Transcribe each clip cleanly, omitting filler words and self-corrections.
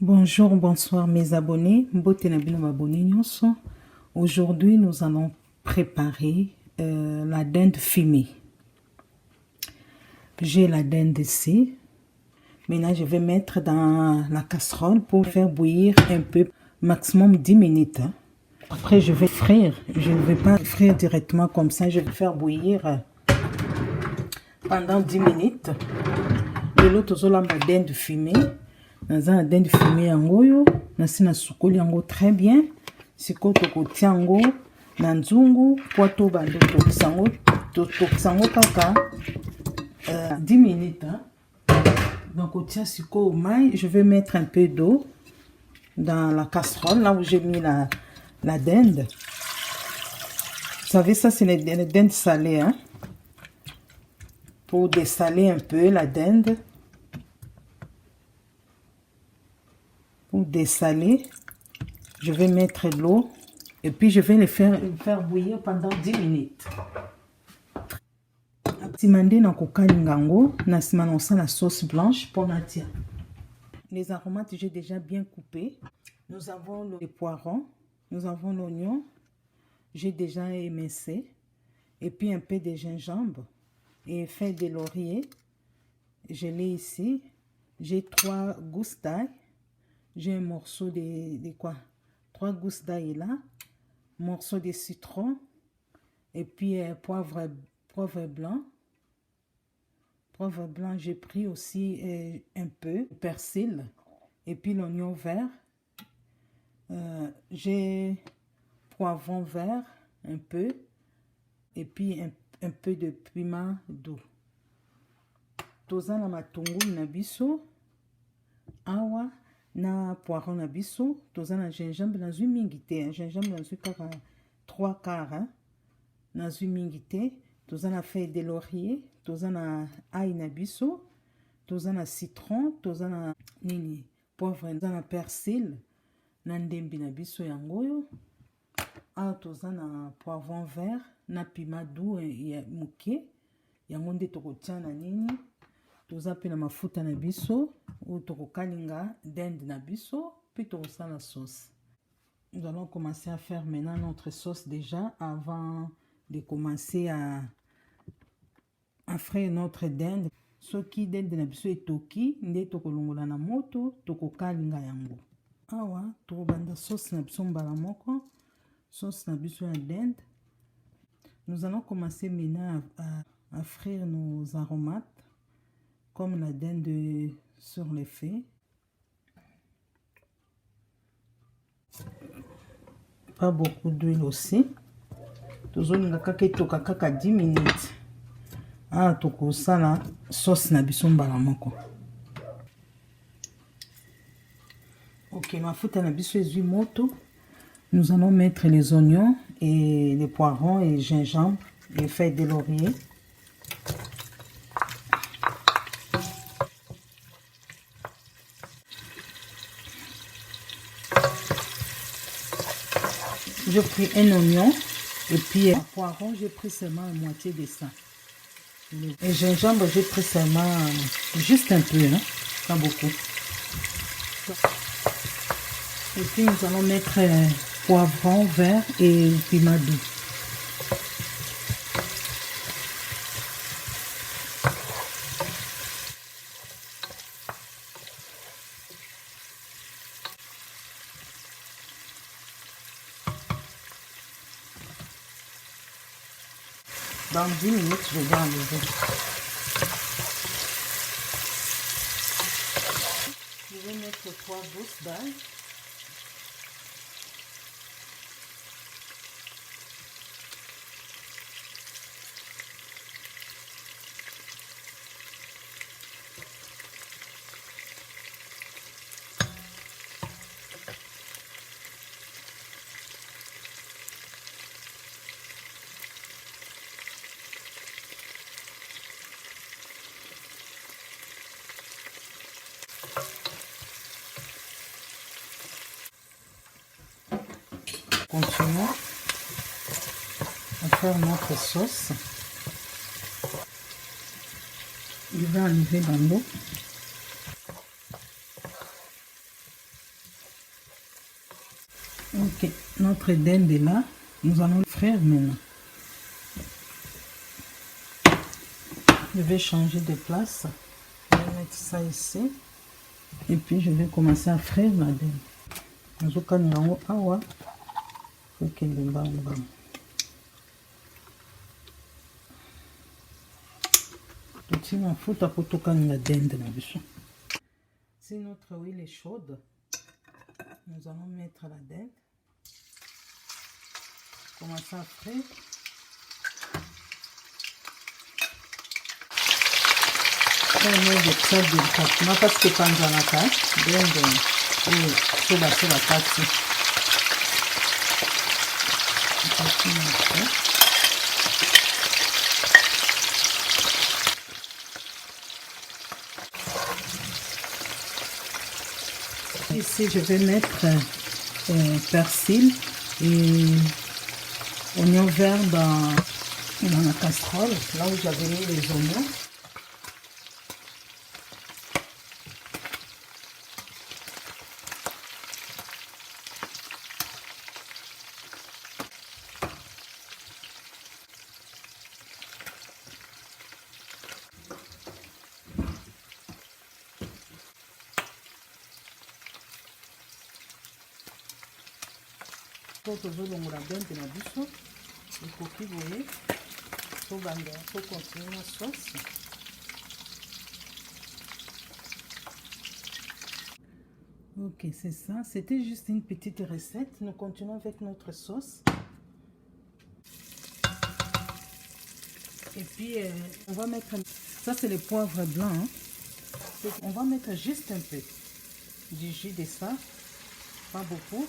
Bonjour, bonsoir mes abonnés. Aujourd'hui, nous allons préparer la dinde fumée. J'ai la dinde ici. Maintenant, je vais mettre dans la casserole pour faire bouillir un peu, maximum 10 minutes. Après, je vais frire. Je ne vais pas frire directement comme ça. Je vais faire bouillir pendant 10 minutes. Et l'autre, c'est la dinde fumée. Naza na dinde fumée yango yo nasi na sukoli yango très bien siko tokotia yango na nzungu po to bando tokisa yango kaka 10 minutes hein? Donc otia siko mai. Je vais mettre un peu d'eau dans la casserole là où j'ai mis la dinde. Vous savez, ça c'est les dindes salées hein? Pour dessaler un peu la dinde. Pour dessaler, je vais mettre de l'eau et puis je vais les faire bouillir pendant 10 minutes. Timandé na kokalingango, na simanonsa la sauce blanche pour natia. Les aromates, j'ai déjà bien coupé. Nous avons les poivrons, nous avons l'oignon, j'ai déjà émincé, et puis un peu de gingembre et feuilles de laurier. Je l'ai ici. J'ai 3 gousses d'ail. J'ai un morceau de quoi? 3 gousses d'ail là, morceau de citron, et puis poivre blanc. Poivre blanc, j'ai pris aussi un peu persil, et puis l'oignon vert. J'ai poivron vert, un peu, et puis un peu de piment doux. Toza na matungulu na biso, awa. Na poiron na biso, toza na gingembre na zui mingi te, gingembre na zui kaka 3 quarts hein? Na zui mingi te, toza na feuille de laurier, toza na ail na biso, toza na citron, toza na nini poivre, toza na persil na ndembi na biso yango yo. Awa toza na poivron vert na piment doux ya muke, yango nde tokotia na nini. Toza pe na mafuta na biso ou tokokalinga dinde na biso puis tokosa la sauce. Nous allons commencer à faire maintenant notre sauce déjà avant de commencer à frire notre dinde. Soki dinde na biso etoki nde tokolongola na moto tokokalinga yango. Awa tokobanda sauce na biso mbala moko, sauce na biso ya dinde. Nous allons commencer maintenant à frire nos aromates comme la dinde sur le feu. Pas beaucoup d'huile aussi. Tozolinga kaka etoka kaka 10 minutes. Ah, tokosala sauce na biso mbala moko. Ok, mafuta na biso ezui moto. Nous allons mettre les oignons et les poivrons et gingembre et feuilles de laurier. J'ai pris un oignon et puis un poiron, j'ai pris seulement la moitié de ça. Et gingembre, j'ai pris seulement juste un peu, hein, pas beaucoup. Et puis nous allons mettre poivron vert et piment doux. Dans 10 minutes, je vais enlever. Je vais mettre 3 gousses d'ail. Continuons à faire notre sauce. Je vais enlever dans l'eau. Ok, notre dinde est là. Nous allons le frire maintenant. Je vais changer de place. Je vais mettre ça ici. Et puis je vais commencer à frire la dinde. Je vais mettre awa. Ok, si notre huile est chaude, nous allons mettre la dinde. Commencer à frire. Parce que pendant la carte, c'est la carte. Ici, je vais mettre persil et oignons verts dans la casserole, là où j'avais mis les oignons. Tozolongola dinde na biso ekoki boye tobanda tokontinue na sauce. Ok, c'est ça, c'était juste une petite recette. Nous continuons avec notre sauce. Et puis on va mettre, ça c'est le poivre blanc, hein. On va mettre juste un peu du jus de ça, pas beaucoup.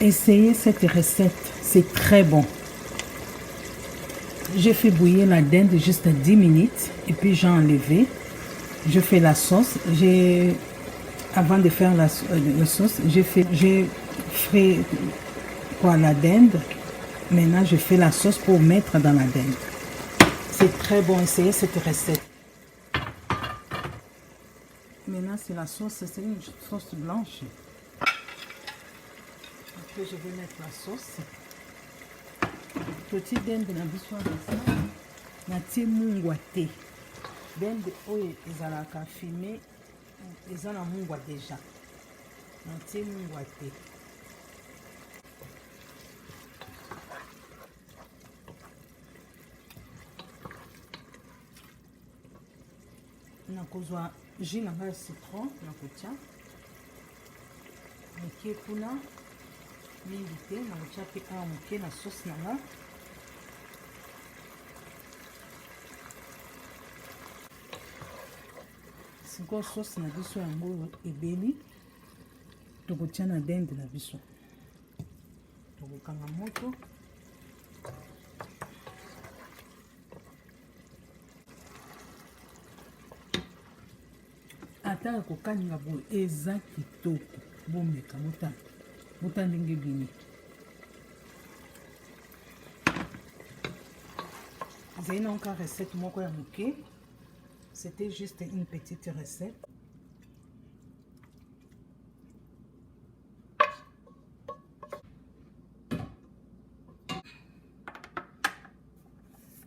Essayez cette recette, c'est très bon. J'ai fait bouillir la dinde juste 10 minutes et puis j'ai enlevé. Je fais la sauce. Avant de faire la sauce, j'ai frit la dinde. Maintenant, je fais la sauce pour mettre dans la dinde. C'est très bon, essayez cette recette. Maintenant, c'est la sauce, c'est une sauce blanche. Après, je vais mettre la sauce. Petit dinde na biso na tie mungwa te. Dinde oyo ezalaka fumé, eza na mungwa déjà. Na tie mungwa te. Na kozwa jus na ngai citron na kotia. Mokie kuna mingi te na kotia pe awa moke na sauce na nga. Sikoyo sauce na biso yango ebeli, tokotia na dinde na biso. Tokokanga moto. Ata kokalinga boye eza kitoko, bomeka mota ndenge bini. Ezali na encore recette moko ya moke. C'était juste une petite recette.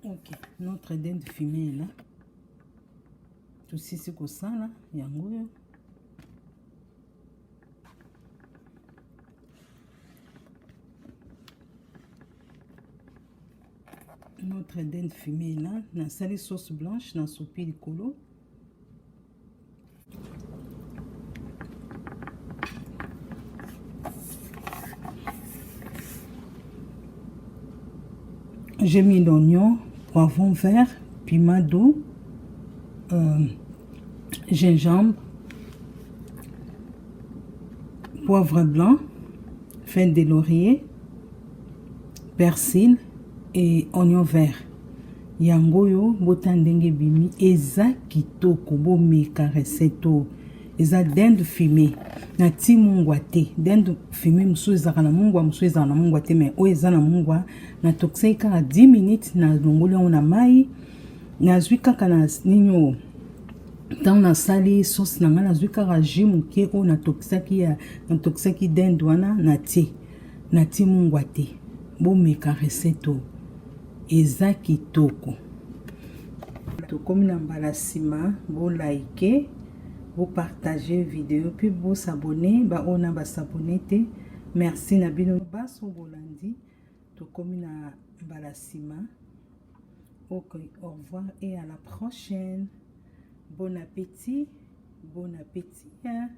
Ok, notre dinde fumée là. Tout si c'est comme ça là, yango. Notre dinde fumée là, na sali sauce blanche, na soupi likolo. J'ai mis l'oignon, poivron vert, piment doux, gingembre, poivre blanc, fin de laurier, persil et oignon vert. Yango yo bota ndenge bimi eza kitoko bomeka recette eza dinde fumée na ti mungwa te dinde fumée mosusu ezalaka na mungwa mosusu ezalaka na mungwa te mais oyo eza na mungwa natokisaki kaka 10 minutes na longoli yango na mai nazwi kaka na nini oyo ntango nasali sauce na ngai nazwi kaka jus moke oyo natokisaki dinde wana na ti mungwa te bomeka recette oyo eza kitoko. Tokomi na mbala nsima bolike bopartage video puis bosabone baona basabone te merci na bino baso bolandi tokomi na mbala nsima. Ok, au revoir et à la prochaine. Bon appétit, hein?